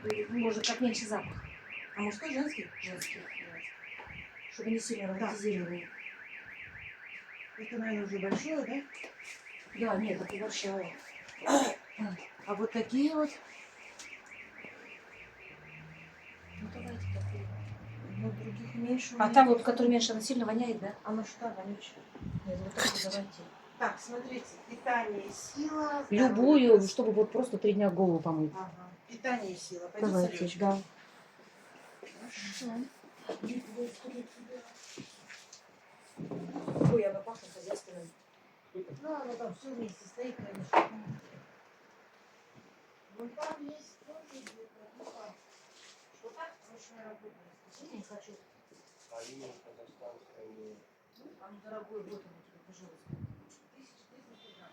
И, может, как меньше запах. А мужской, женский? Женский. Чтобы не сильно ароматизировали. Это, наверное, уже большое, да? Да, нет, это большая. А вот такие вот, Ну, давайте такие. ну, других меньше. А там вот, который меньше, она сильно воняет, да? Оно что там вонючее? Нет, вот такие давайте. Так, смотрите, питание и сила. Любую, здоровье. чтобы вот просто 3 дня голову помыть. Ага. Питание и сила. Пойдет Давайте, Салечка? да. Хорошо. Ой, она пахнет хозяйственным. Ну, оно там все вместе стоит, конечно. Вон там есть тоже где-то. Ну, как? Что так? Ручная работа. Я не хочу. А именно казахстанская не... А ну, дорогой, вот он тебе, пожалуйста. 1300 грамм.